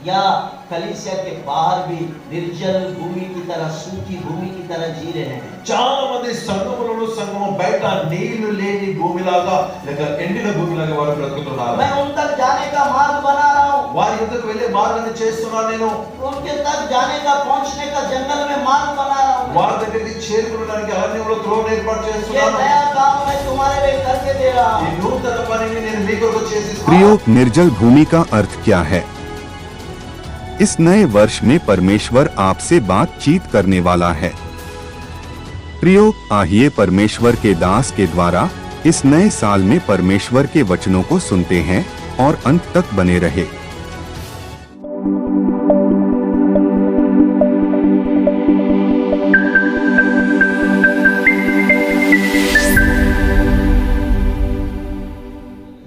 या कलीसिया के बाहर भी निर्जल भूमि की तरह, सूखी भूमि की तरह जी रहे हैं। చాలా మంది సంఘములను సంఘము బయట నీళ్లు లేని భూమిలాగా లేక ఎండిన భూమిలాగా వారు బ్రతుకుతున్నారు. मैं उन तक जाने का मार्ग बना रहा हूँ, వారి యుద్ధకు వెళ్ళే మార్గాన్ని చేస్తున్నాను నేను. उनके तक जाने का, पहुंचने का जंगल में मार्ग बना रहा हूँ। వారి దగ్గరికి చేరుకోవడానికి అరణ్యంలో త్రోవ ఏర్పాటు ये చేస్తున్నాను. नया काम मैं तुम्हारे लिए करके दे रहा ఈ हूँ। నూతన పనిని నేను మీ కొరకు చేసిస్తున్నాను. प्रियो, निर्जल भूमि का अर्थ क्या है? इस नए वर्ष में परमेश्वर आपसे बातचीत करने वाला है। प्रियो, आइए परमेश्वर के दास के द्वारा इस नए साल में परमेश्वर के वचनों को सुनते हैं और अंत तक बने रहे।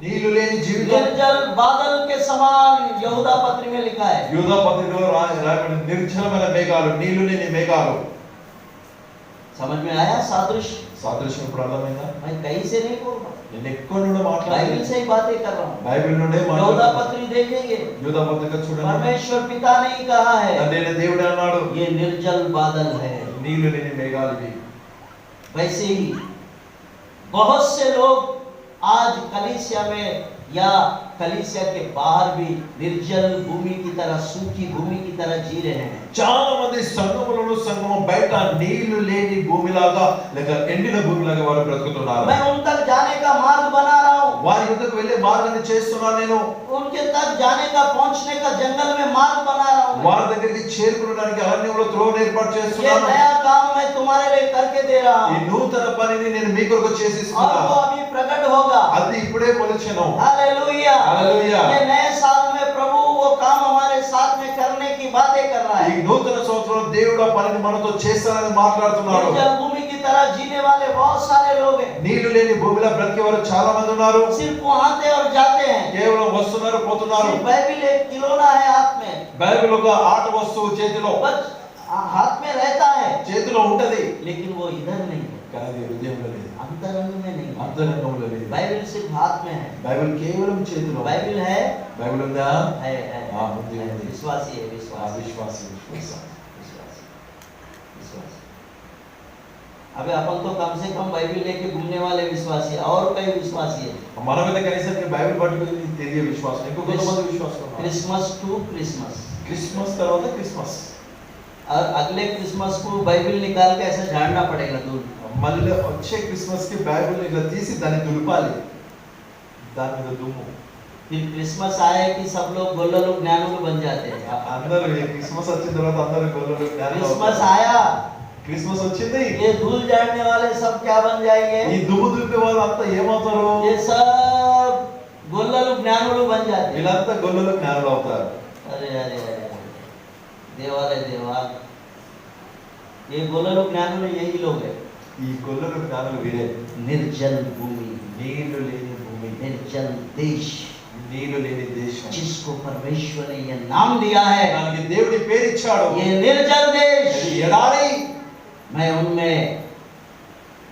నీళ్లు లేని జీవితం. निर्जल बादल के समान यहूदा पत्री में लिखा है। యూదా పత్రికలో రాయబడిన నిర్జలమైన మేఘాలు, నీళ్లు లేని మేఘాలు. समझ में आया सादृश्य? సాదృశ్యం ఇప్పుడు అర్థమైందా? मैं कहीं से नहीं बोल रहा, నేను ఎక్కడి నుండి बाइबल మాట్లాడాలి? से ही बातें कर रहा हूँ। బైబిల్ నుండే यहूदा మాట్లాడాలి. पत्री देखेंगे, యూదా పత్రిక చూడండి. परमेश्वर पिता ने ही कहा है, తండ్రి దేవుడే అన్నాడు, ये निर्जल बादल है। నీళ్లు లేని మేఘాలు ఇవి. वैसे ही बहुत से लोग आज कलीसिया में या कलीसिया के बाहर भी निर्जल भूमि की तरह, सूखी भूमि की तरह जी रहे हैं। చాలా మంది సంఘములను సంఘము బయట నీళ్లు లేని భూమిలాగా లేక ఎండిన భూమిలాగా వారు బ్రతుకుతున్నారు. मैं उन तक जाने का मार्ग बना रहा हूँ, వారి యుద్ధకు వెళ్ళే మార్గాన్ని చేస్తున్నాను నేను. उनके तक जाने का, पहुंचने का जंगल में मार्ग बना रहा हूँ। వారి దగ్గరికి చేరుకోవడానికి అరణ్యంలో త్రోవ ఏర్పాటు ये చేస్తున్నాను. नया काम मैं तुम्हारे लिए करके दे रहा ఈ हूँ, నూతన పనిని నేను మీ కొరకు और वो చేసిస్తున్నాను. अभी प्रकट होगा। అది ఇప్పుడే మొలిచెను. हालेलुया। हालेलुया। ये नए साल में प्रभु वो काम हमारे साथ में करने की बातें कर रहा ఈ है। నూతన సంవత్సరంలో దేవుడు ఆ పనిని మనతో చేస్తానని మాట్లాడుతున్నాడు. निर्जल भूమి की तरह जीने वाले बहुत सारे लोग हैं, నీళ్లు లేని భూమిలో బ్రతికే వారు చాలా మంది ఉన్నారు. सिर्फ वो आते और जाते हैं। కేవలం వస్తున్నారు, పోతున్నారు. सिर्फ बाइबिल एक खिलौना है हाथ में, బైబిల్ ఒక ఆట వస్తువు చేతిలో बस हाथ में रहता है, చేతిలో ఉంటది, लेकिन वो इधर नहीं है, కానీ అది హృదయంలో లేదు, अंतरंग में नहीं है। అంతరంగంలో లేదు. बाइबिल सिर्फ हाथ में है। బైబిల్ కేవలం చేతిలో. बाइबिल है, బైబిల్ ఉందా? है हाँ, ఉంది, है। ఉంది। विश्वासी है, ఆ विश्वासी, విశ్వాసి. विश्वासी, विश्वासी। अबे अपन तो कम से कम बाइबिल लेके घूमने वाले विश्वासी है, और कई विश्वासी है। మన మీద కనీసం బైబిల్ పట్టుకుని తెలియ విశ్వాసం, ఇంకో కొంతమంది విశ్వాసం ఉన్నారు. क्रिसमस टू क्रिसमस, క్రిస్మస్ తర్వాత క్రిస్మస్, और अगले क्रिसमस को बाइबिल निकाल के ऐसे झाड़ना पड़ेगा दूर। మళ్ళీ వచ్చే క్రిస్మస్ కి బైబిల్ ఇట్లా తీసి దాన్ని దులపాలి, దాని మీద దుమ్ము. फिर क्रिसमस आए कि सब लोग गोल्लू ज्ञानुलू बन जाते हैं। అందరూ ఈ క్రిస్మస్ వచ్చిన తర్వాత అందరూ గొల్లలు జ్ఞానులు क्रिसमस అవుతారు. आया, క్రిస్మస్ వచ్చింది, ये धूल झाड़ने वाले सब क्या बन ఈ जाएंगे? దుమ్ము దులిపే వాళ్ళు అంతా ఏమవుతారు? ये सब गोल्लू ज्ञानुलू बन जाते हैं। వీళ్ళంతా గొల్లలు జ్ఞానులు అవుతారు. अरे अरे अरे, देवा रे देवा, ये गोल्लू ज्ञानुलू यही लोग हैं। ఈ గొల్లలు జ్ఞానులు వీరే. निर्जल भूमि, నీళ్లు లేని భూమి, निर्जल देश, నీళ్లు లేని దేశం, जिसको परमेश्वर ने ये नाम दिया है, దానికి దేవుడి పేరు ఇచ్చాడు. ये निर्जल देश। ఇది ఎడారి. मैं उनमें,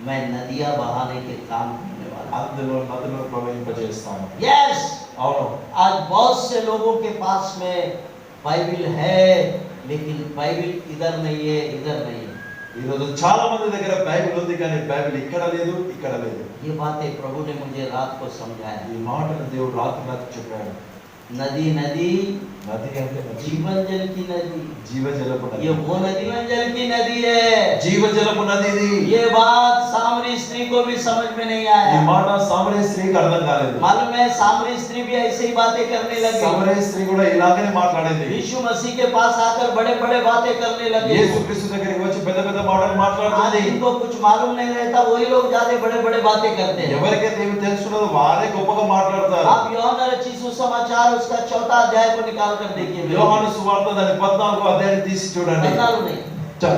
मैं नदियां बहाने के काम करने वाला हूं। అందులో నదులను ప్రవహింపజేస్తాను. यस, అవును, आज बहुत से लोगों के पास में बाइबिल है, लेकिन बाइबिल इधर नहीं है, इधर नहीं है। ఈరోజు చాలా మంది దగ్గర బైబిల్ ఉంది, కానీ బైబిల్ ఇక్కడ లేదు, ఇక్కడ లేదు. ये बातें प्रभु ने मुझे रात को समझाया। ఈ మాటను దేవుడు రాత్రి చెప్పాడు. नदी नदी, నది అంటే जीवन जल की नदी, జీవజలపు నది. ये वो जीवन जल की नदी है। జీవజలపు నది ఇది. ये बात सामरी स्त्री को भी समझ में नहीं ఈ आया। మాట సామరే స్త్రీకి అర్థం కాలేదు. मालूम है, सामरी स्त्री भी ऐसे ही बातें करने लगी। సామరే స్త్రీ కూడా ఇలాగనే మాట్లాడింది. यीशु मसीह के पास आकर बड़े बड़े बातें करने लगे। యేసుక్రీస్తు దగ్గరికి వచ్చి పెద్ద పెద్ద మాటలు आज మాట్లాడుతుంది. इनको कुछ मालूम नहीं रहता, वही लोग ज्यादा बड़े बड़े बातें करते हैं। ఎవరికైతే ఏమి తెలుసున్నదో వారే గొప్పగా మాట్లాడతారు. आप यूहन्ना रचित सुसमाचार उसका 4वां अध्याय को निकाल कर देखिए। యోహాను సువార్త దాని 14వ అధ్యాయాన్ని తీసి చూడండి. 14 नहीं, 4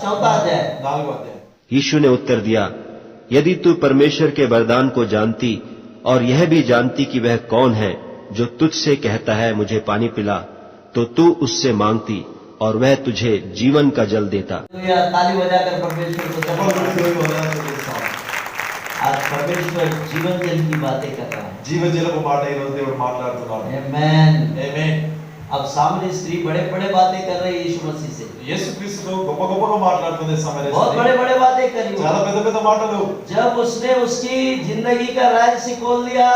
4वां अध्याय। 4వ అధ్యాయం. यीशु ने उत्तर दिया, यदि तू परमेश्वर के वरदान को जानती और यह भी जानती कि वह कौन है जो तुझसे कहता है मुझे पानी पिला, तो तू उससे मांगती और वह तुझे जीवन का जल देता। ताली बजाकर परमेश्वर को చెప్పండి, धन्यवाद। దేవుని వందనాలు చెల్లిస్తాం. आज परमेश्वर जीवन जल की बातें कर रहा है। జీవజలపు మాట ఈరోజు దేవుడు మాట్లాడుతున్నాడు. आमेन। ఆమేన్. अब सामने स्त्री बड़े बड़े बातें कर रही है यीशु मसीह से, యేసుక్రీస్తుతో గొప్ప గొప్పగా మాట్లాడుతుంది సమరయ बहुत స్త్రీ. बड़े बड़े बातें करी చాలా वो। పెద్ద పెద్ద మాటలు. जब उसने उसकी जिंदगी का रहस्य खोल दिया,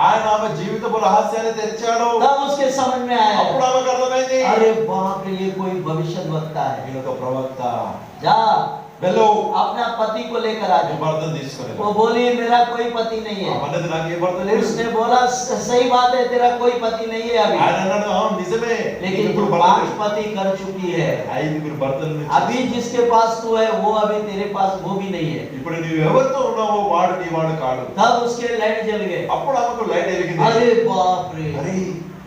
ఆయన ఆమె జీవితపు రహస్యాన్ని తెరిచాడు. तब उसके समझ में आया, అప్పుడు ఆమెకు అర్థమైంది, अरे बाप रे, ये कोई भविष्यद्वक्ता है। ఈయన ఒక ప్రవక్త. जा వెళ్ళు, अपना पति को लेकर आ నీ जाओ। భర్తను తీసుకొని రా. वो बोली मेरा कोई पति नहीं है। అన్నది నాకు ఏ భర్త లేడు. उसने बोला सही बात है, तेरा कोई पति नहीं है अभी, ఆయన అన్నాడు, అవును నిజమే, लेकिन ఇప్పుడు तू భర్త 5 లేడు. पति कर चुकी है। 5 భర్తలను अभी जिसके पास तू है वो अभी तेरे पास वो भी नहीं है। ఇప్పుడు నువ్వు ఎవరితో ఉన్నావో వాడు నీ వాడు కాడు. तब उसके लाइट जल गए। అప్పుడు ఆమెకు లైట్ ఎలిగింది. अरे बाप रे, అరే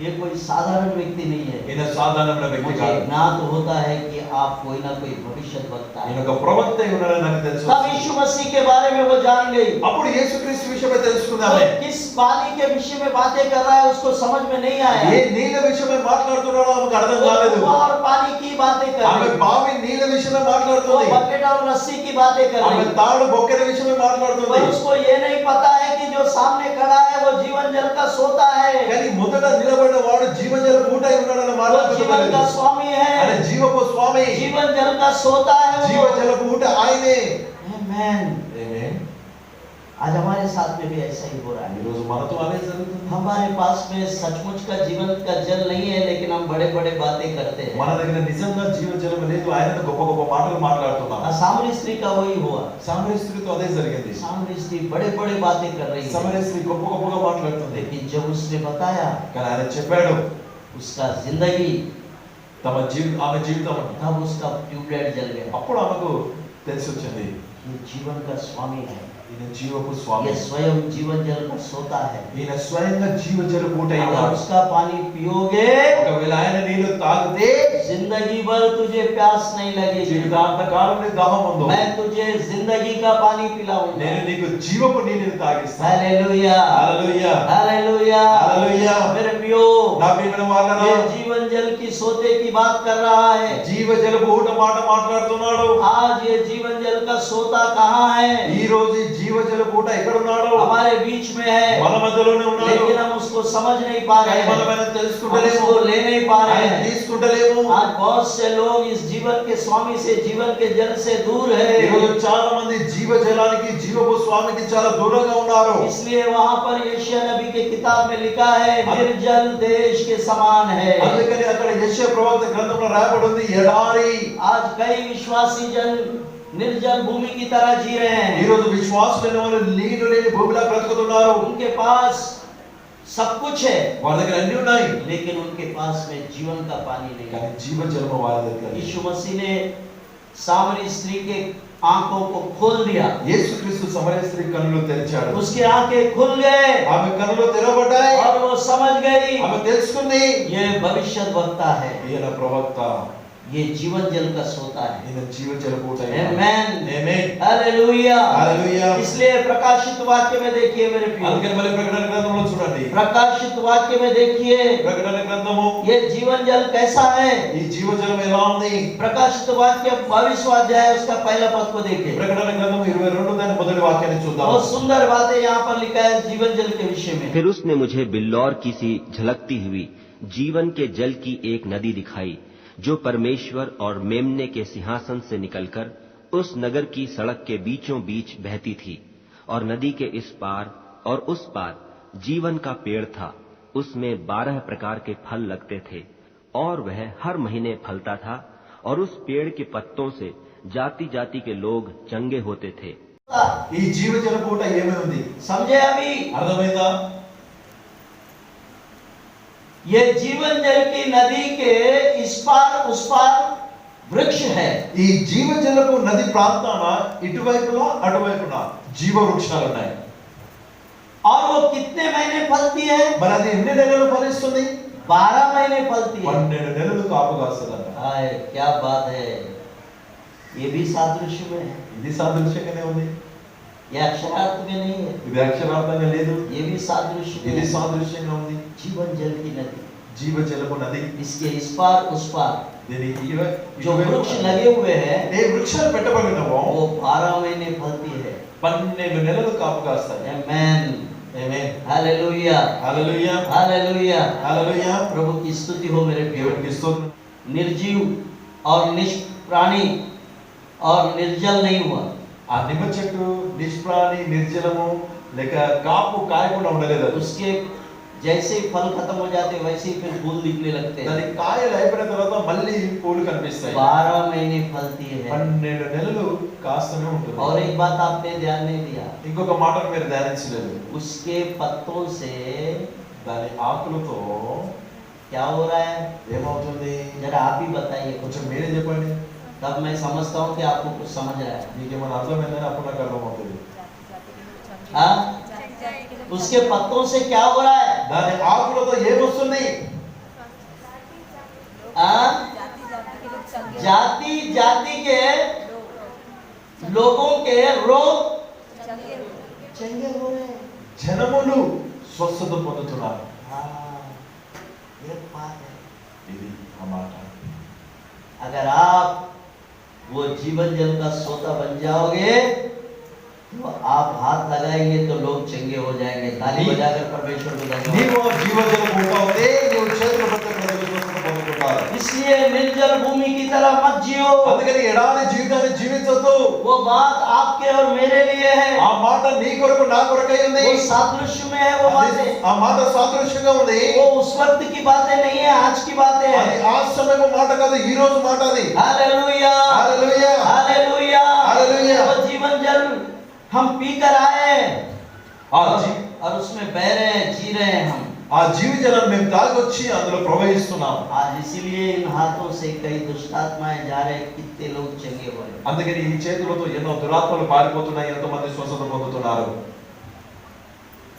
ये कोई साधारण व्यक्ति नहीं है। ఈయన సాధారణ వ్యక్తి मुझे కాదు. ज्ञात होता है कि आप कोई ना कोई भविष्यद्वक्ता ఈయన है। ఒక ప్రవక్త అయి ఉన్నాడని నాకు తెలుసు. तब यीशु मसीह के बारे में वो जान गई। అప్పుడు యేసుక్రీస్తు విషయమై वो తెలుసుకున్నామే. किस बानी के विषय में बातें कर रहा है उसको समझ में नहीं आया। ఏ నీళ్ళ విషయమై మాట్లాడుతున్నాడో ఆమెకు అర్థం वो కాలేదు. कुआं और पानी की बातें कर ఆమె रही, బావి నీళ్ళ విషయమై वो మాట్లాడుతుంది. बकेट और रस्सी की बातें कर ఆమె रही, తాడు బొక్కెల విషయమై पर మాట్లాడుతుంది. उसको ये नहीं पता है कि जो सामने खड़ा है वो जीवन जल का सोता है, కానీ మొదట నిలబడిన వాడు జీవజల పూట అయి ఉన్నాడన్న మాట वो ఆమెకు जीवन తెలియదు. का स्वामी ఆయన है, జీవపు స్వామి, जीवन जल का सोता है वो। జీవజల పూట ఆయనే. Amen। ఆమేన్. आज हमारे साथ में भी ऐसा ही हो रहा है। ఈ రోజు మనతో అదే జరుగుతుంది. हमारे पास में सचमुच का जीवन का जल नहीं है, लेकिन हम बड़े बड़े बातें करते మన हैं। దగ్గర నిజంగా జీవజలం లేదు, ఆయన గొప్ప గొప్ప మాటలు మాట్లాడుతున్నాం. सामरी स्त्री का वही हुआ। సమరయ స్త్రీతో అదే జరిగింది. सामरी स्त्री बड़े बड़े बातें कर रही है, సమరయ స్త్రీ గొప్ప గొప్పగా మాట్లాడుతుంది. लेकिन जब उसने बताया కానీ ఆయన చెప్పాడు उसका जिंदगी, ఆమె జీవితం, तब उसका ट्यूबलाइट जल गया। అప్పుడు ఆమెకు తెలిసి వచ్చింది, ये जीवन का स्वामी है, ఈయన జీవపు స్వామి, ये स्वयं जीवन जल का सोता है। ఈయన స్వయంగా జీవజల పూట अगर అయినాడు. उसका पानी पियोगे ఒకవేళ ఆయన నీళ్లు తాగితే जिंदगी भर तुझे प्यास नहीं लगेगी। జీవితాంతకాలం నీ దాహం ఉందో. मैं तुझे जिंदगी का पानी पिलाऊंगा। నేను నీకు జీవపు నీళ్ళని తాగిస్తాను. हालेलुया, హల్లెలూయా, हालेलुया, హల్లెలూయా. मेरे प्रियो, నా ప్రియమైన వాళ్ళారా, ये जीवन जल की सोते की बात कर रहा है। జీవజలపు ఊట మాట మాట్లాడుతున్నాడు. आज ये जीवन जल का सोता कहाँ है? ఈ రోజు ఈ జీవజల పూట ఎక్కడ ఉన్నాడు? हमारे बीच में है, మన మధ్యలోనే ఉన్నాడు. लेकिन हम उसको समझ नहीं पा रहे కానీ हैं, మనం ఆయన हम తెలుసుకుంటలేము, उसको ले नहीं पा रहे ఆయన हैं। తీసుకుంటలేము. आज बहुत से लोग इस जीवन के स्वामी से, जीवन के जल से दूर ఈ రోజు है। చాలా మంది జీవజలానికి, జీవపు స్వామికి చాలా దూరంగా ఉన్నారు. इसलिए वहां पर यशायाह नबी के किताब में लिखा है, निर्जल देश के समान है। అందుకని అక్కడ యెషయా ప్రవక్త గ్రంథంలో రాయబడి ఉంది, ఎడారి. आज कई विश्वासी जन निर्जल भूమి की तरह जी रहे ఈ हैं। రోజు విశ్వాసులైన వాళ్ళు నీళ్లు లేని భూమిలా బ్రతుకుతున్నారు. उनके पास सब कुछ है, వారి దగ్గర అన్ని ఉన్నాయి, लेकिन उनके पास में जीवन का पानी नहीं కానీ है। జీవజలము వారి దగ్గర లేదు. यीशु मसीह ने सामरी स्त्री के आंखों को खोल दिया, యేసుక్రీస్తు సమరయ స్త్రీ కన్నులు తెరిచాడు. उसकी आंखें खुल गए ఆమె కన్నులు తెరవబడ్డాయి. और वो समझ गई ఆమె తెలుసుకుంది, ये भविष्यद्वक्ता है, ఈయన ప్రవక్త, ये जीवन जल का सोता है। ఈయన జీవజల పూట. आमेन, ఆమేన్, हालेलुया। హల్లెలూయా. इसलिए प्रकाशित वाक्य में देखिए मेरे प्रियो, అందుకని మళ్ళీ ప్రకటన గ్రంథంలో చూడండి. प्रकाशित वाक्य में देखिए ప్రకటన గ్రంథము ये जीवन जल कैसा है। ఈ జీవజలం ఎలా ఉంది? प्रकाशित वाक्य 22वां अध्याय उसका पहला पद को देखिए। ప్రకటన గ్రంథము 22 దాని మొదటి వాక్యాన్ని చూద్దాం. बहुत सुंदर बातें यहाँ पर लिखा है जीवन जल के विषय में। फिर उसने मुझे बिल्लौर की सी झलकती हुई जीवन के जल की एक नदी दिखाई, जो परमेश्वर और मेमने के सिंहासन से निकलकर उस नगर की सड़क के बीचों बीच बहती थी। और नदी के इस पार और उस पार जीवन का पेड़ था, उसमें 12 प्रकार के फल लगते थे, और वह हर महीने फलता था, और उस पेड़ के पत्तों से जाति जाति के लोग चंगे होते थे। ఈ జీవజల పూట ఏమై ఉంది? समझे अभी? అర్థమైందా? ये जीवन जल की नदी के इस पार उस पार वृक्ष है। ఈ జీవజలపు నది ప్రాంతాన ఇటువైపులా అటువైపున జీవ వృక్షాలు ఉన్నాయి. और वो कितने महीने फलती है? మరి అది ఎన్ని నెలలు ఫలిస్తుంది? 12 महीने फलती है। 12 నెలలు కాపు కాస్తుందంట. हाय क्या बात है, ये भी सादृश्य में है, ఇది సాదృశ్యంగానే ఉంది, ये अक्षरार्थ में नहीं है, ఇది అక్షరార్థంగా లేదు, ये भी सादृश्य में ఇది है। సాదృశ్యంగా ఉంది. जीवन जल की नदी, జీవజలపు నది, इसके इस पार उस पार దీనికి जो वृक्ष लगे हुए हैं ఏ వృక్షాలు పెట్టబడినవో वो 12 महीने फलती है। 12 నెలలు కాపు కాస్తాయి. आमेन। ఆమేన్. Hallelujah hallelujah hallelujah. హల్లెలూయా. प्रभु की स्तुति हो मेरे प्रियो। దేవునికి స్తోత్రం. निर्जीव और निष्प्राणी और निर्जल नहीं हुआ। ఆ నిమ్మ చెట్టు నిష్ప్రాణి నిర్జలము లేక కాపు కాయకుండా ఉండలేదు. అది उसके जैसे ही फल खत्म हो जाते वैसे ही फिर फूल दिखने लगते हैं। దాని కాయలు అయిపోయిన తర్వాత మళ్ళీ పూలు కనిపిస్తాయి. 12 महीने फलती है। 12 నెలలు కాస్తూనే ఉంటుంది. और एक बात आपने ध्यान नहीं दिया, ఇంకొక మాటను మీరు ధ్యానించలేదు. उसके पत्तों से దాని ఆకులతో क्या हो रहा है, ఏమవుతుంది? जरा आप ही बताइए कुछ। కొంచెం మీరే చెప్పండి. तब मैं समझता हूँ कि आपको कुछ समझ रहा है। మీకేమైనా అర్థమైందని అప్పుడు నాకు అర్థమవుతుంది. हाँ? उसके पत्तों से क्या हो रहा है? దాని ఆకులతో ఏమొస్తుంది? हाँ? जाति जाति के लोगों के रोग चंगे हो रहे हैं। జనములు స్వస్థత పొందుతున్నారు. हाँ, ये बात है। ఇది ఆ మాట. अगर आप वो जीवन जल का सोता बन जाओगे तो आप हाथ लगाएंगे तो लोग चंगे हो जाएंगे। ताली बजाकर परमेश्वर को धन्यवाद। నీవు జీవజలం ఉంటావుతే నీవు చేతులు పట్టే ప్రజలు స్వస్థత పొందుకుంటారు. इसलिए निर्जल भूమి की तरह मत जियो। అందుకని ఎడారి జీవితాన్ని జీవించొద్దు. वो बात आपके और मेरे लिए है। ఆ మాట నీ కొరకు నా కొరకై ఉంది. वो सादृश्य में है वो बातें। ఆ మాట సాదృశ్యంగా ఉంది. वो उस वक्त की बातें नहीं है, आज की बातें అది हैं। ఆ సమయం మాట కాదు, ఈ రోజు మాట అది. Hallelujah hallelujah hallelujah. हालेलुया। वो जीवन जल हम पी कर आए हैं ఆ और उसमें बह रहे हैं, जी रहे हैं हम। ఆ జీవజలం మేము తాగొచ్చి అందులో ప్రవహిస్తున్నాం. आज इसीलिए इन हाथों से कई दुष्ट आत्माएं जा रहे हैं, कितने लोग चंगे हो रहे हैं। అందుకని ఈ చేతులతో ఎన్నో దురాత్మలు పారిపోతున్నాయి, ఎంతమంది స్వస్థత పొందుతున్నారు.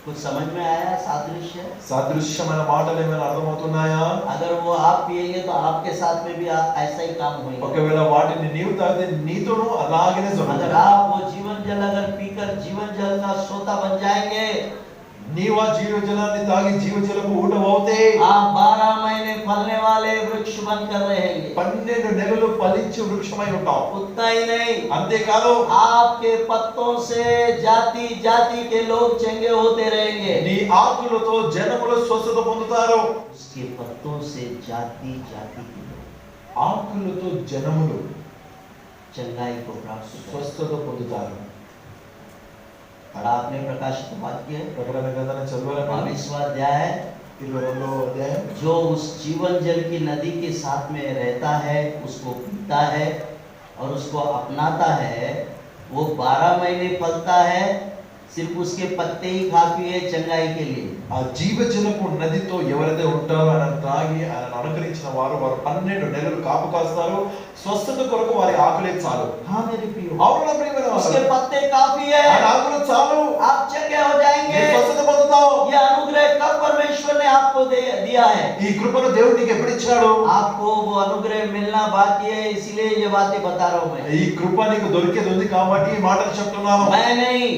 कुछ समझ में आया सादृश्य? సాదృశ్యమైన మాటలు ఏమైనా అర్థమవుతున్నాయా? अगर वो आप पिएंगे तो आपके साथ में भी ऐसा ही काम होगा। ఒకవేళ వాటిని నీవు తాగితే నీతోనూ అలాగనే अगर జరుగుతుంది. आप वो जीवन जल अगर पीकर जीवन जल का सोता बन जाएंगे, నీవు ఆ జీవజలాన్ని తాగి జీవజలపు ఊట అవుతే आप 12 महीने फलने वाले वृक्ष बनकर रहेंगे। 12 నెలలు ఫలించి వృక్షమై ఉంటావు. उतना ही नहीं, అంతేకాదు आपके पत्तों से जाति जाति के लोग चंगे होते रहेंगे। నీ ఆకులతో జనములు స్వస్థత పొందుతారు. उसके पत्तों से जाति जाति के लोग ఆకులతో జనములు चंगाई को प्राप्त करेंगे। స్వస్థత పొందుతారు. पढ़ा आपने प्रकाशित वाक्य ప్రకటన గ్రంథాన్ని చదవాలి. 22वां अध्याय। 22వ అధ్యాయం. जो उस जीवन जल की नदी के साथ में रहता है, उसको पीता है और उसको अपनाता है, वो 12 महीने फलता है। सिर्फ उसके पत्ते ही काफी है चंगाई के लिए। ఆ జీవజలపు నదితో ఎవరైతే ఉంటారో ఆయన తాగి ఆయన అనుగ్రహించిన వారు 12 నెలలు కాపు కాస్తారు. స్వస్థత కొరకు వారి ఆకులే చాలు. हाँ मेरे प्रियो, అవునా ప్రియమైన उसके వారు? पत्ते काफी ఆయన है, ఆకులు చాలు. आप चंगे हो जाएंगे। నీ స్వస్థత పొందుతావు. ये अनुग्रह कब परमेश्वर ने आपको दिया है? ఈ కృపను దేవుడు నీకు ఎప్పుడు ఇచ్చాడు? आपको वो अनुग्रह मिलना बाकी है, इसीलिए ये बातें बता रहा हूँ मैं। ఈ కృప నీకు దొరికేది ఉంది కాబట్టి ఈ మాటలు చెప్తున్నాను. मैं नहीं,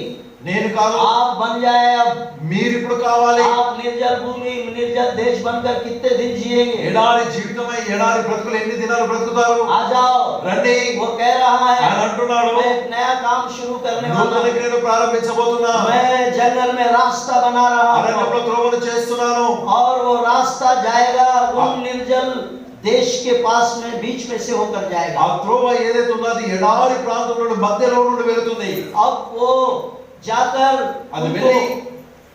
నేను కాదు, आप बन जाए। अब మీరు ఇప్పుడు కావాలి. आप निर्जल भूमि निर्जल देश बनकर कितने दिन जिएंगे? ఎడారి జీవితమై ఎడారి బ్రతుకులు ఎన్ని దినాలు బ్రతుకుతారు? आ जाओ। రండి. वो कह रहा ఆయన है, అంటున్నాడు, मैं एक नया काम शुरू करने वाला నూతన हूं। క్రియను ప్రారంభించబోతున్నా. मैं जंगल में रास्ता बना रहा అరణ్యంలో हूं త్రోవను చేస్తున్నాను. और वो रास्ता जाएगा उन निर्जल देश के पास में बीच में से होकर ఆ जाएगा। త్రోవ ఏదైతే ఉందో అది ఎడారి ప్రాంతం నుండి మధ్యలో నుండి వెళుతుంది. अब वो जाकर అది उनको వెళ్ళి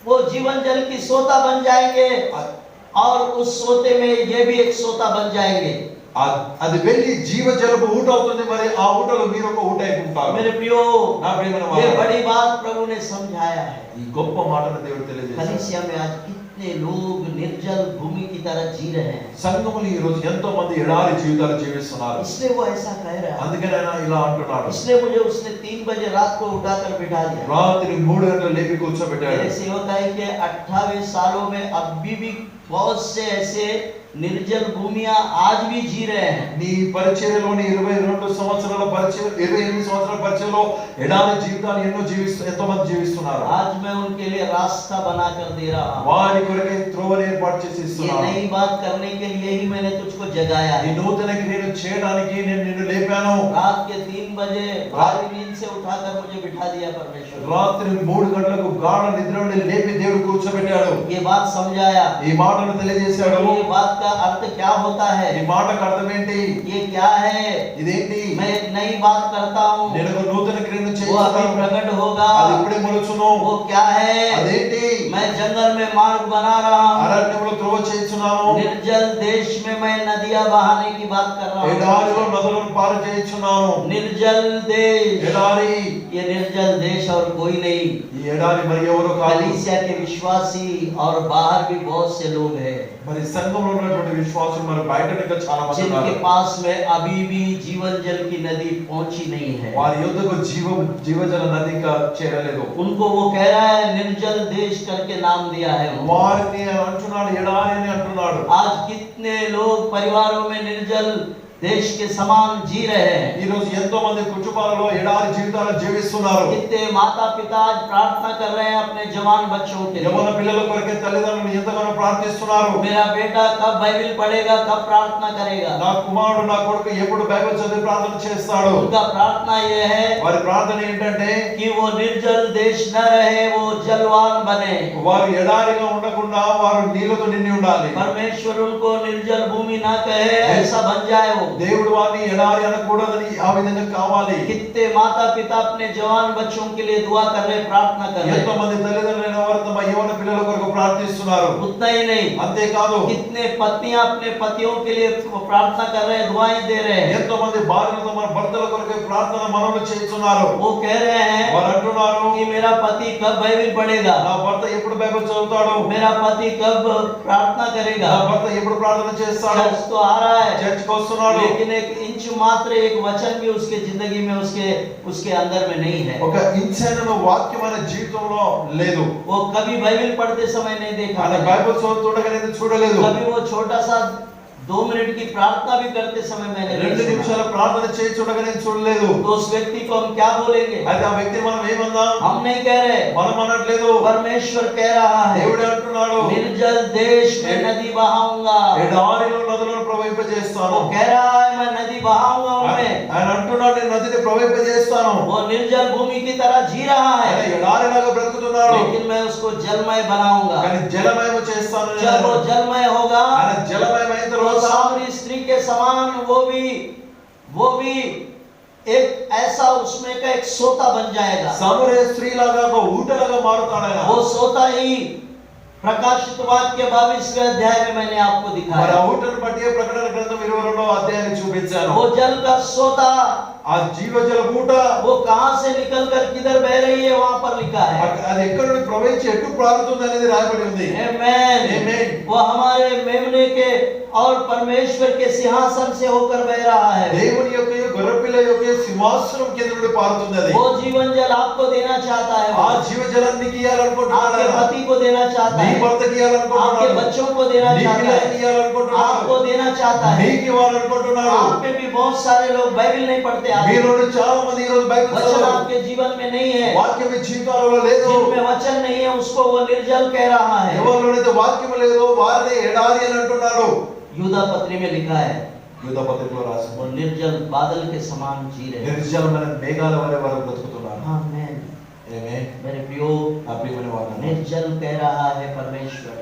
वो जीवन जल की सोता बन जाएंगे और उस सोते में ये भी एक सोता बन जाएंगे। అది వెళ్ళి జీవజలపు ఊట అవుతుంది. మరి ఆ ఊటలో మీరు ఒక ఊట అయిపోతారు. मेरे प्रियो, నా ప్రియమైన ये వారు, बड़ी बात प्रभु ने समझाया है। ఈ గొప్ప మాటను దేవుడు తెలియజేశాడు. कलीसिया में आज कितने लोग निर्जल भूमि की तरह जी रहे हैं। సంఘములు ఈ రోజు ఎంతో మంది ఎడారి జీవితాలు జీవిస్తున్నారు. इसलिए वो ऐसा कह रहा है। అందుకని ఆయన ఇలా అంటున్నాడు. इसलिए मुझे उसने 3 बजे रात को उठाकर बिठा दिया। రాత్రి 3 గంటలు లేపి కూర్చోబెట్టాడు. मेरे सेवकाई के 28 सालों में अभी भी बहुत से ऐसे निर्जल भूमियां आज भी जी रहे हैं। నీ పరిచర్యలోని 22 సంవత్సరాల పరిచర్య 28 సంవత్సరాల పరిచర్యలో ఎడారి జీవితాన్ని ఎంతో మంది జీవిస్తున్నారు. आज मैं उनके लिए रास्ता बनाकर दे रहा हूं। వారి కొరకే త్రోవని ఏర్పాటు చేసి ये ఇస్తున్నాను. नई बात करने के लिए ही मैंने तुझको जगाया ఈ है। నూతన క్రియను చేయడానికి నేను నిన్ను లేపాను. रात के 3 बजे भारी नींद से उठाकर मुझे बिठा दिया परमेश्वर। రాత్రి 3 గంటలకు గాఢ నిద్ర నుండి లేపి దేవుడు కూర్చోబెట్టాడు. ये बात समझाया। ఈ మాటను తెలియజేశాడు. ये बात का अर्थ क्या होता ఈ है? మాటకు అర్థం ఏంటి? ये क्या है? ఇదేంటి? मैं एक నई बात करता हूँ, నేను ఒక నూతన క్రియను वो अभी చేస్తాను. प्रकट होगा। అది ఇప్పుడే మొలుచును. वो क्या है? అదేంటి? मैं जंगल में मार्ग बना रहा हूँ। అరణ్యంలో త్రోవ చేయించున్నాను. निर्जल देश में मैं नदियां बहाने की बात कर रहा ఎడారిలో हूँ। నదులను పారు చేయించున్నాను. निर्जल देश, ఎడారి, ये निर्जल देश और कोई नहीं। ఈ ఎడారి మరి ఎవరు కాదు. कलीसिया के विश्वासी और बाहर भी बहुत से लोग हैं మరి సంఘంలో ఉన్నటువంటి విశ్వాసులు మరి బయట ఇంకా చాలా మంది जिनके ఉన్నారు. पास में अभी भी जीवन जल की नदी पहुंची नहीं है। వారి యొద్దకు జీవజల నది ఇంకా చేరలేదు. उनको वो कह रहा है निर्जल देश करके नाम दिया है उनको। వారిని అంటున్నాడు, ఎడారి అని అంటున్నాడు. आज कितने लोग परिवारों में निर्जल देश के समान जी रहे हैं। ఈ రోజు ఎంతో మంది కుటుంబాలలో ఎడారి జీవితాలను జీవిస్తున్నారు. कितने माता पिता आज प्रार्थना कर रहे हैं अपने जवान बच्चों के యవన लिए। పిల్లల కొరకే తల్లిదండ్రులు ఎంతగానో ప్రార్థిస్తున్నారు. मेरा बेटा कब बाइबल पढ़ेगा, कब प्रार्थना करेगा। నా కుమారుడు నా కొడుకు ఎప్పుడు బైబిల్ చదివి ప్రార్థన చేస్తాడు. उनका प्रार्थना ये है వారి ప్రార్థన ఏంటంటే कि वो निर्जल देश न रहे, वो जलवान बने। వారు ఎడారిగా ఉండకుండా వారు నీళ్లతో నిండి ఉండాలి. परमेश्वर उनको निर्जल भूमि ना कहे, ऐसा बन जाए वो। దేవుడు వారిని ఎడారి అనకూడదని ఆ విధంగా కావాలి. कितने माता पिता अपने जवान बच्चों के लिए दुआ कर रहे, प्रार्थना कर ఎంతో रहे। మంది తల్లిదండ్రులైన వారు తమ యవన పిల్లల కొరకు ప్రార్థిస్తున్నారు. उतना ही नहीं, అంతేకాదు कितने पत्नियां अपने पतियों के लिए प्रार्थना कर रहे, दुआएं दे रहे हैं। ఎంతో మంది భార్యలు తమ భర్తల కొరకు ప్రార్థన మనవులు చేస్తున్నారు. वो कह रहे हैं వారు అంటున్నారు, कि मेरा पति कब बाइबल पढ़ेगा, నా భర్త ఎప్పుడు బైబిల్ చదువుతాడు, मेरा पति कब प्रार्थना నా करेगा। భర్త ఎప్పుడు ప్రార్థన చేస్తాడు. चर्च तो आ रहा है, చర్చికి వస్తున్నాడు, लेकिन एक इंच मात्र एक वचन भी उसके जिंदगी में उसके अंदर में नहीं है। ఒక ఇన్సైన వాక్యం అనే జీవితంలో లేదు. वो कभी बाइबल पढ़ते समय नहीं देखा ఆయన मैंने। బైబిల్ చదువుతుండగానే చూడలేదు. कभी वो छोटा सा 2 मिनट की प्रार्थना भी करते समय मैंने नहीं 2 सुना। నిమిషాల ప్రార్థన చేయించుండగానే చూడలేదు. तो उस व्यक्ति को हम क्या बोलेंगे? అయితే ఆ వ్యక్తి మనం ఏమందాం? हम नहीं कह रहे, మనం అనట్లేదు, परमेश्वर कह रहा है దేవుడే అంటున్నాడు, निर्जल देश में नदी बहाऊंगा। ఎడారిలో నదులను ప్రవహింపజేస్తాను. वो कह रहा है मैं नदी बहाऊंगा उनमें। ఆయన అంటున్నాడు, నేను నదిని ప్రవహింపజేస్తాను. वो निर्जल भूमि की तरह जी रहा ఆయన है, ఎడారిలాగా బ్రతుకుతున్నాడు, लेकिन मैं उसको जलमय बनाऊंगा। కానీ జలమయం చేస్తాను. जब वो जलमय होगा ఆయన జలమయం అయిన तो తర్వాత सामरी स्त्री के समान वो भी एक ऐसा उसमें का एक सोता बन जाएगा। సమరయ స్త్రీలాగా ఒక ఊటలాగా మారుతాడు ఆయన. वो सोता ही प्रकाशित वाक्य 22वें अध्याय में मैंने आपको మరి दिखाया। ఆ ఊటను బట్టి ప్రకటన గ్రంథం 22వ అధ్యాయాన్ని చూపించాను. वो जल का सोता, ఆ జీవజల ఊట वो कहां से निकलकर किधर बह रही है वहां पर लिखा है। అది ఎక్కడ నుండి ప్రవహించి ఎటు పారుతుంది అనేది రాయబడి ఉంది. आमेन। आमेन। वो हमारे मेमने के और परमेश्वर के सिंहासन से होकर बह रहा है। దేవుని యొక్క గొర్రెపిల్ల యొక్క సింహాసనం కింద నుండి పారుతుంది అది. वो जीवन जल आपको देना चाहता है, ఆ జీవజలాన్ని నీకు ఇవ్వాలనుకుంటున్నాడు आपके ఆయన. पति को देना चाहता నీ है, భర్తకి आपके ఇవ్వాలనుకుంటున్నాడు, बच्चों को देना నీ चाहता పిల్లలకి है, ఇవ్వాలనుకుంటున్నాడు, आपको देना चाहता है। నీకు ఇవ్వాలనుకుంటున్నాడు. आप में भी बहुत सारे लोग बाइबल नहीं पढ़ते, మీలో నుండి చాలా మంది ఈ రోజు బైబిల్ वचन చదవరు. आपके जीवन में नहीं है। వాక్యం మీ జీవితాలలో లేదు. जिनमें वचन नहीं है उसको वो निर्जल कह रहा है। ఎవరిలోనైతే వాక్యం లేదో వారిని ఎడారి అని అంటున్నాడు. यूदा पत्री में लिखा है యూదా పత్రికలో రాసి वो निर्जल बादल के समान जी रहे हैं। నిర్జలమైన మేఘాల వలె వారు బ్రతుకుతున్నారు. आमेन। ఆమేన్. मेरे प्रियो, నా ప్రియమైన వారు, निर्जल कह रहा है परमेश्वर।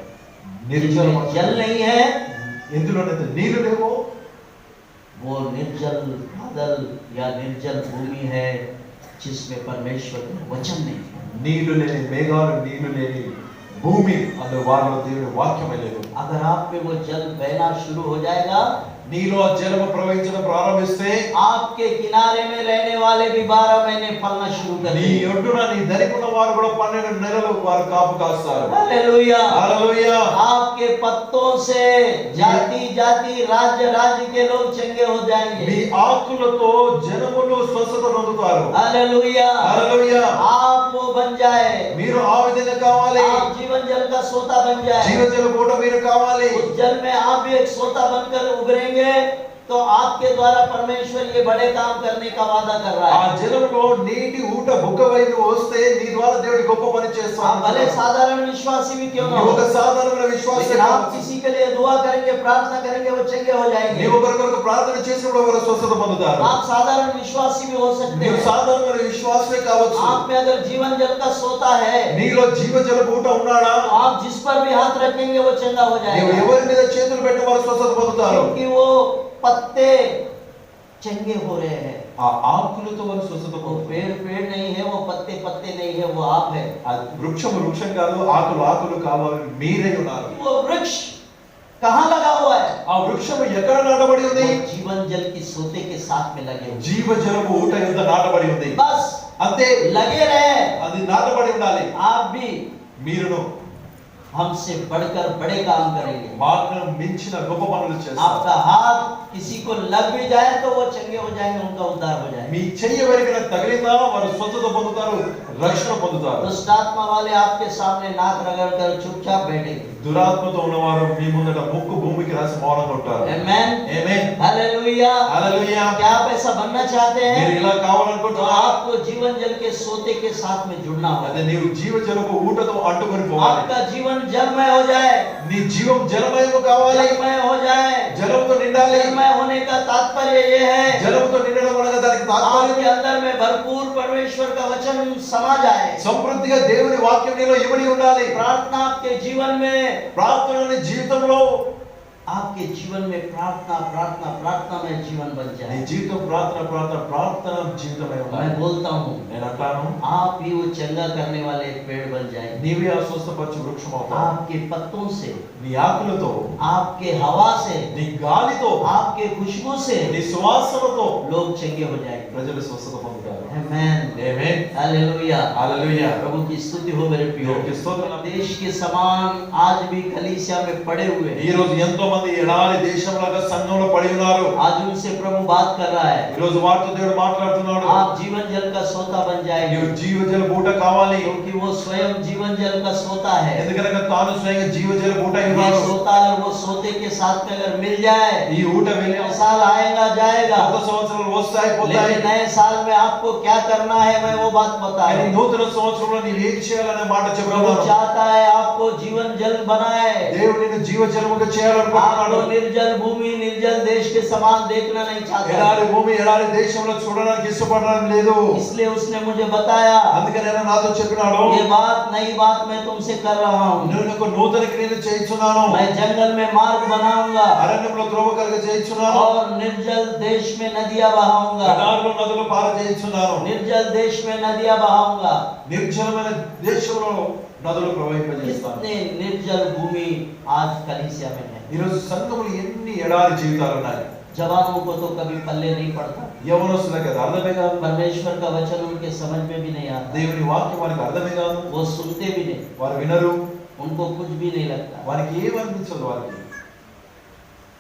నిర్జల जिनमें जल नहीं है ఎందులోనైతే నీళ్లు లేవో वो निर्जल बादल या निर्जल भूमि है जिसमें परमेश्वर का वचन नहीं है। నీళ్లు లేని మేఘాలు, నీళ్లు లేని భూమి, అందులో వారిలో దేవుని వాక్యమే లేదు. अगर आप पे वो जल बहना शुरू हो जाएगा, నీలో ఆ జలము ప్రవహించడం ప్రారంభిస్తే आपके किनारे में रहने वाले भी 12 महीने फलना शुरू कर నీ देंगे। ఒడ్డున నీ దరికున్న వారు కూడా 12 నెలలు వారు కాపు కాస్తారు. हालेलुया। హల్లెలూయా. आपके पत्तों से जाति जाति राज्य राज्य के लोग चंगे हो जाएंगे। మీ ఆకులతో జనములు స్వస్థత పొందుతారు. हालेलुया। హల్లెలూయా. आप वो बन जाए, మీరు ఆ విధంగా కావాలి. आप जीवन जल का सोता बन जाए। జీవజల పూట మీరు కావాలి. उस जल में आप भी एक सोता बनकर उभरेंगे तो आपके द्वारा परमेश्वर ये बड़े काम करने का वादा कर रहा ఆ है। జలంలో నీటి ఊట బుగ్గవై నువ్వు వస్తే నీ ద్వారా దేవుడి గొప్ప పని आप చేస్తాడు. भले साधारण विश्वासी भी क्यों ना నువ్వు हो, ఒక సాధారణ విశ్వాసి लेकिन आप किसी के लिए दुआ करेंगे, प्रार्थना करेंगे, वो चंगे हो जाएंगे। నీవు ఒకరి కొరకు ప్రార్థన చేసినప్పుడు వారు స్వస్థత పొందుతారు. आप साधारण विश्वासी भी हो सकते నీవు हैं। సాధారణ విశ్వాసమే కావచ్చు. आप में अगर जीवन जल का सोता है నీలో జీవజల ఊట ఉన్నాడా? तो आप जिस पर भी हाथ रखेंगे वो चंगा हो నీవు जाएगा, ఎవరి మీద చేతులు పెట్టి వారు స్వస్థత పొందుతారు. क्योंकि वो पत्ते चंगे हो रहे हैं। ఆ ఆకులతో వారు స్వస్థత वो పొందుతారు. पेड़ पेड़ नहीं है, वो पत्ते पत्ते नहीं है, वो आप है। ఆ వృక్షం వృక్షం కాదు, ఆకులు ఆకులు కావాలి, మీరే ఉన్నారు. वो वृक्ष कहाँ लगा हुआ है? ఆ వృక్షం ఎక్కడ నాటబడి ఉంది? वो जीवन जल की सोते के साथ में लगे हुए। జీవజలపు ఊట ఎంత నాటబడి ఉంది. बस అంతే, लगे रहे। అది నాటబడి ఉండాలి. आप भी మీరును हमसे बढ़कर बड़े काम करेंगे। మాటను మించిన గొప్ప పనులు చేస్తారు. आपका हाथ किसी को लग भी जाए तो वो चंगे हो जाएंगे, उनका उद्धार हो जाएगा। మీ చెయ్యి ఎవరికైనా తగిలినా వారు స్వస్థత పొందుతారు, రక్షణ పొందుతారు. दुष्ट आत्मा वाले आपके सामने नाक रगड़ कर चुपचाप बैठेंगे। దురాత్మతో ఉన్నవారు మీ ముందట ముక్కు భూమికి రాసి మౌనంగా ఉంటారు. आमेन, ఆమేన్, हालेलुया। హల్లెలూయా. क्या आप ऐसा बनना चाहते మీరు हैं? ఇలా तो కావాలనుకుంటున్నారా? आपको जीवन जल के सोते के साथ में जुड़ना होगा। అదే నీవు జీవజలపు ఊటతో అంటుకొని పోవాలి. आपका जीवन जलमय हो जाए, నీ జీవం జలమయము కావాలి, जलमय हो जाए। జలంతో నిండాలి. जलमय होने का तात्पर्य ये है జలంతో నిండడం అనగా దానికి తాత్పర్యం आपके अंदर में भरपूर परमेश्वर का वचन समा जाए। సమృద్ధిగా దేవుని వాక్యం నీలో ఇమిడి ఉండాలి. प्रार्थना आपके जीवन में, ప్రార్థన నీ జీవితంలో, आपके जीवन में प्रार्थना प्रार्थना प्रार्थना में जीवन बन నీ जाए। జీవితం ప్రార్థన ప్రార్థన ప్రార్థన జీవితమై मैं ఉండాలి. बोलता हूँ, నేను అంటాను, आप भी वो चंगा करने वाले एक पेड़ बन जाए। నీవే ఆ స్వస్థపరచు వృక్షం అవుతావు. आपके पत्तों से, నీ ఆకులతో, आपके हवा से, నీ గాలితో, आपके खुशबू से నీ సువాసనతో लोग चंगे हो जाएंगे। ప్రజలు స్వస్థత పొందుతారు. आमेन, ఆమేన్, हालेलुया। హల్లెలూయా. प्रभु की स्तुति हो मेरे प्रियो। దేవునికి స్తోత్రం. देश के समान आज भी कलीसिया में पड़े हुए ఈ రోజు ఎంతో మంది ఎడారి దేశంలాగా సంఘంలో పడి ఉన్నారు. आज उनसे प्रभु बात कर रहा है। ఈ రోజు వారితో దేవుడు మాట్లాడుతున్నాడు. आप जीवन जल का सोता बन जाएंगे, నీవు జీవజల ఊట కావాలి. क्योंकि वो स्वयं जीवन जल का सोता है। ఎందుకనగా తాను స్వయంగా జీవజల ఊట ये ఉన్నాడు. सोता अगर वो सोते के साथ में अगर मिल जाए, ఈ ఊట వెళ్ళి नया साल आएगा जाएगा, కొత్త సంవత్సరాలు వస్తాయి పోతాయి. लेकिन नए साल में आपको क्या करना है मैं वो बात बता కానీ रहा हूं। నూతన సంవత్సరంలో నీవు ఏం చేయాలనే మాట प्रभु చెప్తున్నాను. चाहता है आपको जीवन जल बनाए, దేవుడు నిన్ను జీవజలముగా చేయాలనుకుంటున్నాడు. आपको निर्जल भूमि निर्जल देश के समान देखना नहीं चाहता। ఎడారి భూమి ఎడారి దేశంలో చూడడానికి ఇష్టపడడం లేదు. इसलिए उसने मुझे बताया, అందుకని ఆయన నాతో చెప్పినాడు, ये बात नई बात मैं तुमसे कर रहा हूँ। నేను ఒక నూతన క్రియను చేయించున్నాను. मैं जंगल में मार्ग बनाऊंगा అరణ్యంలో త్రోవ కలుగ చేయించున్నాను. और निर्जल देश में नदियां बहाऊंगा। ఎడారిలో నదులు పార చేయించున్నాను. निर्जल देश में नदियां बहाऊंगा। నిర్జలమైన దేశంలో నదులు ప్రవహింపజేస్తాను. कितने निर्जल भूमि आज कलीसिया में है। ఈ రోజు సంఘములు ఎన్ని ఎడారి జీవితాలు ఉన్నాయి. जवानों को तो कभी पल्ले नहीं पड़ता, యవనస్తులకు అది అర్థమే కాదు. परमेश्वर का वचन उनके समझ में भी नहीं आता, దేవుని వాక్యం వారికి అర్థమే కాదు. वो सुनते भी नहीं, వారు వినరు. उनको कुछ भी नहीं लगता। వారికి ఏమనిపించదు. వారికి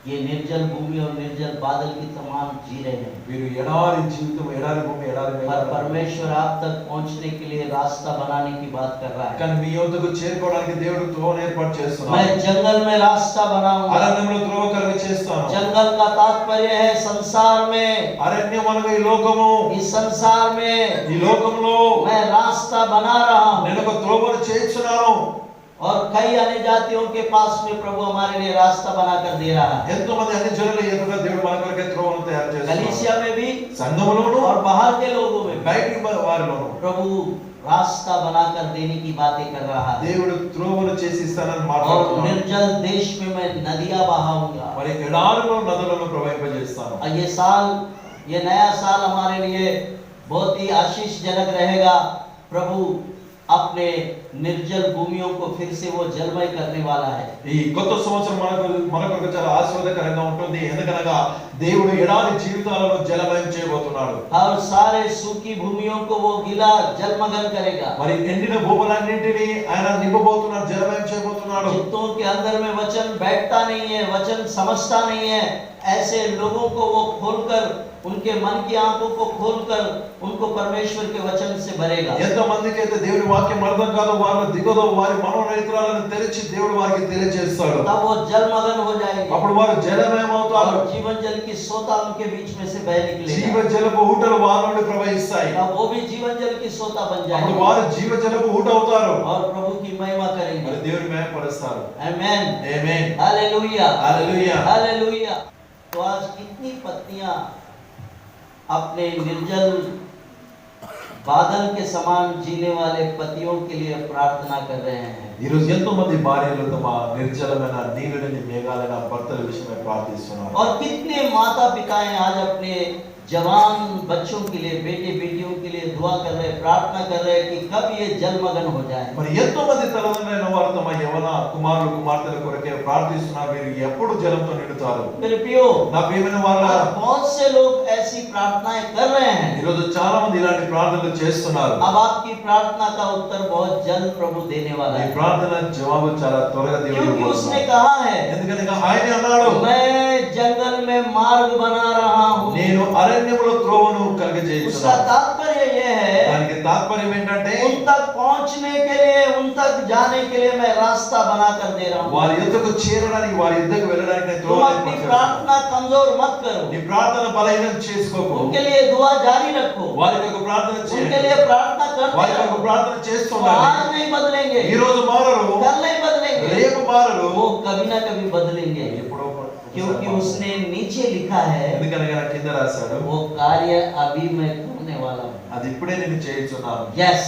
ये निर्जल भूमि और निर्जल बादल की समान जी रहे हैं, వీరు ఎడారి జీవితం, ఎడారి భూమి, ఎడారి पर మేఘాలు. परमेश्वर आप तक पहुंचने के लिए रास्ता बनाने की बात कर रहा है। కానీ మీ యొద్దకు చేరుకోవడానికి దేవుడు త్రోవ ఏర్పాటు చేస్తున్నాడు. मैं जंगल में रास्ता बनाऊंगा। అరణ్యంలో త్రోవ కలుగ చేస్తాను. जंगल का तात्पर्य है संसार में, అరణ్యం అనగా ఈ లోకము. इस संसार में ఈ లోకంలో मैं रास्ता बना रहा हूँ। నేను ఒక త్రోవను చేయించున్నాను. और कई अन्य जातियों के पास में प्रभु हमारे लिए रास्ता बनाकर दे रहा है। ఎంతో మంది అన్ని జనుల ఎదురుగా దేవుడు మన కొరకే త్రోవను తయారు చేస్తున్నాడు. कलीसिया में भी సంఘములోను और बाहर के लोगों में भी బయటి వారిలోను प्रभु रास्ता बनाकर देने की बातें कर रहा है। దేవుడు త్రోవను చేసి ఇస్తానని और మాట్లాడుతున్నాడు. निर्जल देश में मैं नदियां बहाऊंगा। మరి ఎడారిలో నదులను ప్రవహింపజేస్తాను. और ये साल, ये नया साल हमारे लिए बहुत ही आशीषजनक रहेगा। प्रभु अपने निर्जल भूमियों को फिर से वो जलमय करने वाला है। ఈ కొత్త సంవత్సరం మనకు చాలా ఆశీర్వాదకరంగా ఉంటుంది. ఎందుకనగా దేవుడు ఎడారి జీవితాలను జలమయం చేయబోతున్నాడు. और सारे सूखी भूमियों को वो गीला जलमग्न करेगा। మరి ఎండిన భూములన్నింటినీ ఆయన నింపబోతున్నాడు, జలమయం చేయబోతున్నాడు. चित्तों के अंदर में वचन बैठता नहीं है, वचन समझता नहीं है, ऐसे लोगों को वो खोलकर, उनके मन की आंखों को खोलकर उनको परमेश्वर के वचन से भरेगा। ఎంతో మందికి అయితే దేవుని వాక్యం అర్థం కాదో, వాళ్ళ దిగదో, వారి మనోనేత్రాలను తెరిచి దేవుడు వారికి తెలియజేస్తాడు. तब वो जलमग्न हो जाएंगे అప్పుడు వారు జలమయమవుతారు. और जीवन जल की सोता उनके बीच में से बह జీవ निकलेगा। జలపు ఊటలు వారి నుండి ప్రవహిస్తాయి. तब वो भी जीवन जल की सोता बन అప్పుడు जाएंगे వారు జీవ జలపు ఊట అవుతారు. और प्रभु की महिमा करेंगे। మరి దేవుని మహిమపరుస్తారు. आमेन, ఆమేన్, हालेलुया, హల్లెలూయా. हालेलुया। तो आज कितनी पत्नियां अपने निर्जल बादल के समान जीने वाले पतियों के लिए प्रार्थना कर रहे हैं। ఈ రోజు ఎంతో మంది భార్యలు తమ నిర్జలమైన నీళ్ళని మేఘాలైన భర్తల విషయమై ప్రార్థిస్తున్నారు. और कितने माता पिताएं आज अपने जवान बच्चों के लिए, बेटे बेटियों के लिए दुआ कर रहे हैं, प्रार्थना कर रहे हैं कि कब ये जलमग्न हो जाए। మరి ఎంతో మంది తల్లిదండ్రులైన వారు తమ యవన కుమారులు కుమార్తెల కొరకే ప్రార్థిస్తున్నారు, వీరు ఎప్పుడు జలంతో నిండుతారు. मेरे प्रियो, నా ప్రియమైన వాళ్ళ, आज बहुत से लोग ऐसी प्रार्थनाएं कर रहे हैं। ఈ రోజు చాలా మంది ఇలాంటి ప్రార్థనలు చేస్తున్నారు. अब आपकी प्रार्थना का उत्तर बहुत जल्द प्रभु देने वाला ఈ है, ప్రార్థన జవాబు చాలా త్వరగా దేవుడు क्योंकि उसने ఇవ్వబోతున్నాడు. कहा है, ఎందుకంటే ఆయన అన్నాడు, मैं जंगल में मार्ग बना रहा हूँ। నేను అరణ్యములో త్రోవను उसका కలుగజేస్తున్నాను. तात्पर्य यह है, దానికి తాత్పర్యం ఏంటంటే उन तक पहुंचने के लिए, उन तक जाने के लिए मैं रास्ता बना कर दे रहा हूँ। వారి యుద్ధకు చేరడానికి, వారి యుద్ధకు వెళ్ళడానికి నేను तुम త్రోవ अपनी ఏర్పాటు చేస్తాను. प्रार्थना कमजोर मत करो, నీ ప్రార్థన బలహీనం చేసుకోకు. उनके लिए दुआ जारी रखो, వారి కొరకు ప్రార్థన उनके చేయండి. लिए प्रार्थना करते వారి కొరకు रहो। ప్రార్థన वो చేస్తుండాలి. आज नहीं बदलेंगे, ఈ రోజు మారరు, कल नहीं बदलेंगे, రేపు మారరు, वो कभी ना कभी बदलेंगे, ఎప్పుడో क्योंकि उसने नीचे लिखा है, ఎందుకనగా కింద రాశాడు, वो कार्य अभी मैं करने वाला हूँ। అది ఇప్పుడే నేను చేయించున్నాను. यस,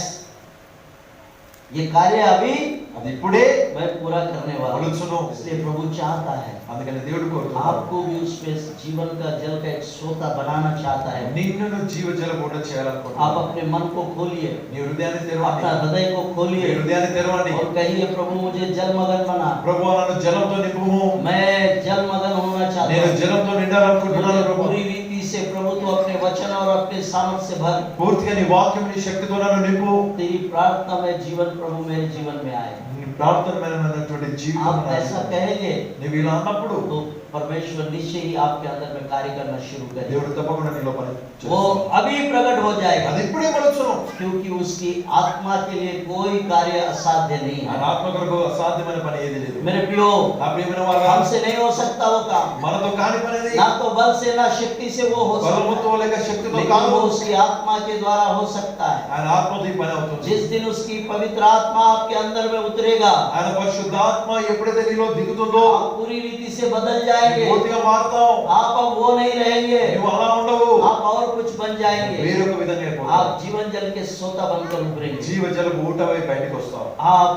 ये कार्य अभी అది ఇప్పుడే मैं पूरा करने वाला हूँ। వలుచును. इसलिए प्रभु चाहता है అందుకని దేవుడు కోరుతున్నాడు, आपको भी उसमें जीवन का जल का एक सोता बनाना चाहता है। నిన్ను జీవ జలబోట आप చేయాలనుకుంటున్నాడు. अपने मन को खोलिए, నీ హృదయాన్ని తెరవండి, अपना हृदय को నీ खोलिए హృదయాన్ని తెరవండి. और कहिए, प्रभु मुझे जलमग्न बना, ప్రభువా నన్ను జలంతో నింపుము, मैं जलमग्न होना चाहता నేను हूँ। జలంతో నిండాలనుకుంటున్నాను मुझे ప్రభు. पूरी रीति से प्रभु तू अपने वचन और अपने सामर्थ से भर। పూర్తిగా నీ వాక్యం, నీ శక్తితో నన్ను నింపు. तेरी प्रार्थना में जीवन प्रभु मेरे जीवन में आए। నీ ప్రార్థనమైనటువంటి జీవితం आप నాది. ऐसा कहेंगे నీవు ఇలా అన్నప్పుడు तो परमेश्वर निश्चय ही आपके अंदर में कार्य करना शुरू करेगा। దేవుడు తప్పకుండా నీలో పని वो చేస్తాడు. अभी प्रकट हो जाएगा, అది ఇప్పుడే వలుచును. क्योंकि उसकी आत्मा के लिए कोई कार्य असाध्य नहीं ఆయన है। ఆత్మ కొరకు అసాధ్యమైన పని ఏది లేదు. मेरे प्रियो, నా ప్రియమైన వాళ్ళ, हमसे नहीं हो सकता वो काम, మనతో కాని పని అది. ना तो बल से ना शक्ति से वो हो सकता బలముతో है, లేక శక్తితో लेकिन కాదు, वो उसकी आत्मा के द्वारा हो सकता है। ఆయన ఆత్మతో ఈ పని అవుతుంది. जिस दिन उसकी पवित्र आत्मा आपके अंदर में उतरेगा, ఆయన పరిశుద్ధాత్మ ఎప్పుడైతే నీలో దిగుతుందో आप पूरी रीति से बदल जाएंगे। పూర్తిగా మారుతావు. आप अब वो नहीं रहेंगे, నువ్వు అలా ఉండవు, आप और कुछ बन जाएंगे। వేరొక విధంగా అయిపోతావు. आप जीवन जल के सोता बनकर उभरेंगे। జీవ జలపు ఊటవై బయటికి వస్తావు. आप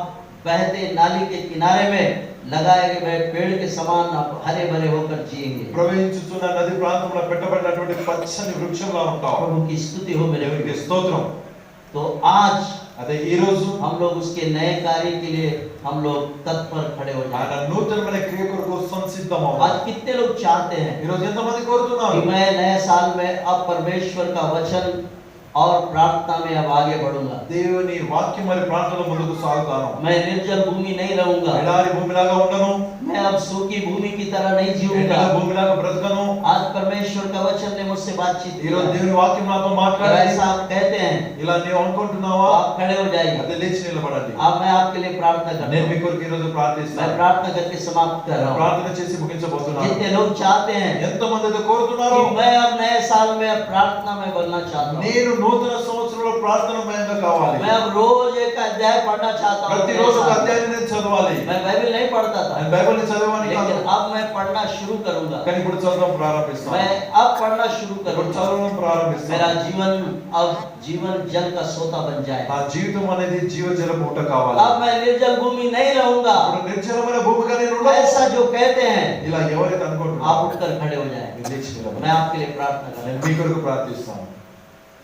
बहते नाली के किनारे में लगाए गए पेड़ के समान आप हरे भरे होकर जिएंगे। ప్రవహించుతున్న నది ప్రాంతంలో పెట్టబడినటువంటి పచ్చని వృక్షంలా ఉంటావు. प्रभु की स्तुति हो मेरे దేవునికి प्रिय। స్తోత్రం. तो आज అదే ఈ రోజు हम लोग उसके नए कार्य के लिए हम लोग तत्पर खड़े हो ఆయన जाए। నూతనమైన క్రియ కొరకు సంసిద్ధం आज అవ్వాలి. कितने लोग चाहते हैं ఈ రోజు ఎంతమంది కోరుతున్నారు, कि मैं नए साल में अब परमेश्वर का वचन और प्रार्थना में अब आगे बढ़ूंगा, దేవుని వాక్యం మరి ప్రార్థనలో ముందుకు సాగుతాను, मैं निर्जल भूमि नहीं रहूंगा, ఎడారి భూమిలాగా ఉండను, मैं अब सूखी भूमि की तरह नहीं ఎండిన जीऊंगा। భూమిలాగా బ్రతకను. आज परमेश्वर का वचन ने मुझसे बातचीत ఈ की రోజు है। దేవుని వాక్యం నాతో अगर మాట్లాడాలి. ऐसा आप कहते हैं ఇలా నీవు तो అనుకుంటున్నావా, आप खड़े हो जाइए। అదే లేచి నిలబడండి. अब मैं आपके लिए प्रार्थना करता నేను हूं। మీ కొరకు ఈ రోజు मैं ప్రార్థిస్తాను. प्रार्थना करके समाप्त कर रहा हूं। ప్రార్థన చేసి ముగించబోతున్నాను. जितने लोग चाहते हैं ఎంత మంది అయితే కోరుతున్నారు, कि मैं अब नए साल में अब प्रार्थना में बनना चाहता हूं, నేను నూతన సంవత్సరంలో ప్రార్థనమయంగా కావాలి, मैं अब रोज एक अध्याय पढ़ना चाहता हूं। ప్రతిరోజు ఒక नए साल में। అధ్యాయాన్ని నేను చదవాలి. मैं बाइबल नहीं पढ़ता था, నేను బైబిల్ని చదవని కాదు, लेकिन अब मैं पढ़ना शुरू करूंगा। కానీ ఇప్పుడు చదవడం ప్రారంభిస్తాను. मैं अब पढ़ना शुरू ఇప్పుడు करूंगा। చదవడం मेरा ప్రారంభిస్తాను. जीवन अब जीवन जल का सोता बन जाए। నా జీవితం అనేది జీవ జల పూట కావాలి. अब मैं निर्जल भूमि नहीं रहूंगा। ఇప్పుడు నిర్జలమైన భూమిగా నేను ఉండను. ऐसा जो कहते हैं ఇలా ఎవరైతే आप అనుకుంటున్నారో उठकर खड़े हो जाए। మీరు లేచి నిలబడండి. मैं आपके लिए प्रार्थना कर रहा నేను మీ కొరకు ప్రార్థిస్తాను. हूं।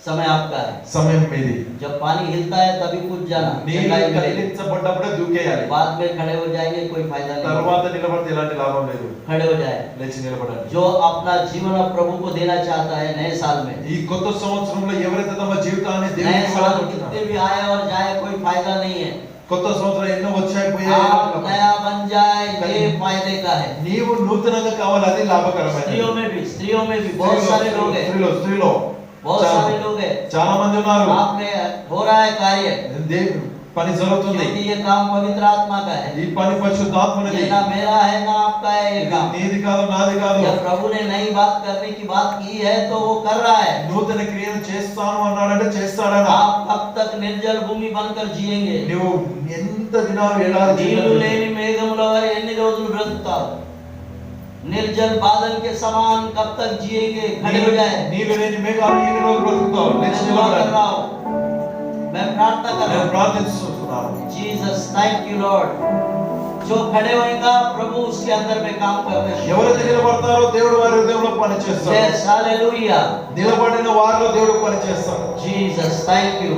समय आपका है। సమయం మీది. जब पानी हिलता है तभी कूद जाना, నీళ్ళు चंगाई मिलेगी। కదిలించబడ్డప్పుడే దూకేయాలి. बाद में खड़े हो जाएंगे कोई फायदा नहीं। తర్వాత నిలబడితే ఎలాంటి లాభం లేదు. खड़े हो जाए। లేచి నిలబడండి. जो अपना जीवन अब प्रभु को देना चाहता है नए साल में, ఈ కొత్త సంవత్సరంలో ఎవరైతే తమ జీవితాన్ని नए దేవునికి साल ఇవ్వాలనుకుంటున్నారో, कितने भी आए और जाए कोई फायदा नहीं है। కొత్త సంవత్సరం ఎన్నో వచ్చాయి आप పోయాయి. नया बन जाए ये फायदे का है। నీవు నూతనంగా కావాలి, అది లాభకరమైనది. स्त्रियों में भी बहुत सारे लोग हैं, స్త్రీలో बहुत सारे लोग हैं। చాలా మంది ఉన్నారు. आप में हो रहा है कार्य, పని జరుగుతుంది. क्योंकि ये काम पवित्र आत्मा का है। ఈ పని పరిశుద్ధాత్మనిది. ये ना मेरा है ना आपका है ये काम। నీది కాదు, నాది కాదు. जब प्रभु ने नई बात करने की बात की है तो वो कर रहा है। నూతన క్రియలు చేస్తాను అన్నాడంటే చేస్తాడట. आप कब तक निर्जल भूమి बनकर जिएंगे? నువ్వు ఎంత దినాలు ఎడారి నీళ్లు లేని మేఘముల వలె ఎన్ని రోజులు బ్రతుకుతావు? निर्जल बादल के समान कब तक जिएंगे? खड़े हो जाए। నీళ్ళు లేని మేఘాలు ఎన్ని రోజులు బ్రతుకుతావు? मैं दुआ कर रहा हूं, मैं प्रार्थना कर रहा నేను हूं। ప్రార్థిస్తున్నాను. Jesus, thank you Lord. जो खड़े होएगा प्रभु उसके अंदर में काम करने शुरू ఎవరైతే నిలబడతారో దేవుడు వారి హృదయంలో పని చేస్తాడు. Yes, hallelujah. నిలబడిన వారిలో దేవుడు పని చేస్తాడు. Jesus, thank you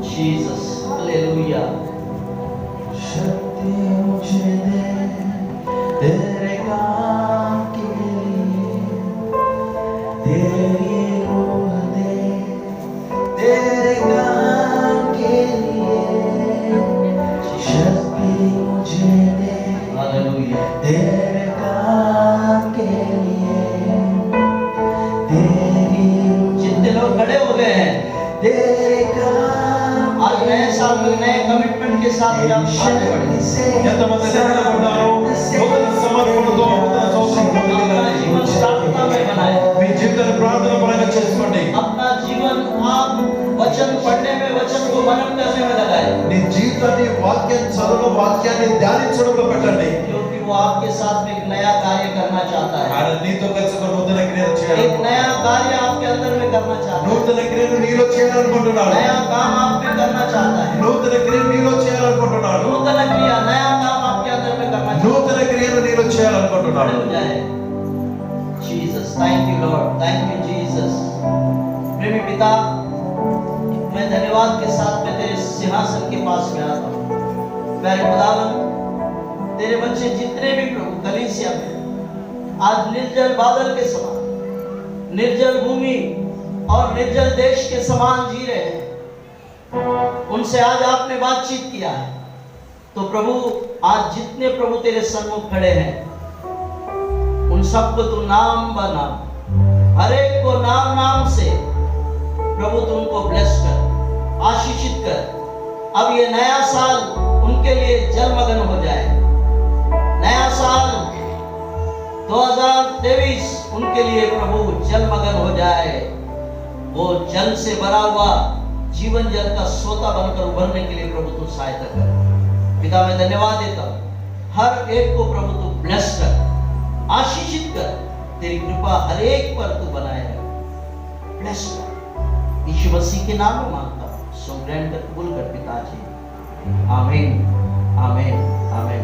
Jesus, hallelujah. शक्ति मुझे दे तेरे काम के लिए, तेरी रूह दे तेरे काम के लिए। शक्ति मुझे दे हालेलुया तेरे काम के लिए, तेरी जितने लोग खड़े हो गए हैं तेरे काम आज नए साल में नए कमिटमेंट के साथ भी आप आगे बढ़ें। ఎంతమంది నిలబడ్డారో నూతన సమర్పణతో నూతన సంవత్సరం अपना जीवन प्रार्थना में बनाए, మీ జీవితాన్ని ప్రార్థన పరంగా చేసుకోండి. अपना जीवन आप वचन पढ़ने में, वचन को मनन करने में लगाए, నీ జీవితాన్ని వాక్యం చదవడం, వాక్యాన్ని ధ్యానించడంలో పెట్టండి. क्योंकि वो आपके साथ में एक नया कार्य करना चाहता है। ఆయన నీతో కలిసి ఒక నూతన క్రియను చేయాలి. एक नया कार्य आपके अंदर में करना चाहता है, నూతన క్రియను నీలో చేయాలనుకుంటున్నాడు. नया काम आप में करना चाहता है, నూతన క్రియను నీలో చేయాలనుకుంటున్నాడు. नूतन क्रिया नया काम आपके अंदर में करना चाहता నూతన క్రియను నీలో है। చేయాలనుకుంటున్నాడు. खड़े हो जाए। Jesus, thank you Lord, thank you Jesus. प्रेमी पिता, मैं धन्यवाद के साथ में तेरे सिंहासन के पास में आता हूँ। प्यारे खुदावन, तेरे बच्चे जितने भी प्रभु कलीसिया में आज निर्जल बादल के समान, निर्जल भूमि और निर्जल देश के समान जी रहे हैं, उनसे आज आपने बातचीत किया है। तो प्रभु आज जितने प्रभु तेरे सन्मुख खड़े हैं उन सबको तू नाम बनाम, हर एक को नाम नाम से प्रभु तू उनको ब्लेस कर, आशीषित कर। अब ये नया साल उनके लिए जलमग्न हो जाए। नया साल 2023 उनके लिए प्रभु जलमग्न हो जाए। वो जल से भरा हुआ जीवन जल का सोता बनकर उभरने के लिए प्रभु तू सहायता कर। पिता, मैं धन्यवाद देता हूं, हर एक को प्रभु तू ब्लेस कर, आशीषित कर। तेरी कृपा हर एक पर तू बनाए रख, ब्लेस कर। यीशु मसीह के नाम में मांगता हूं, सो ग्रहण कर, कबूल कर पिताजी। आमीन, आमीन, आमीन।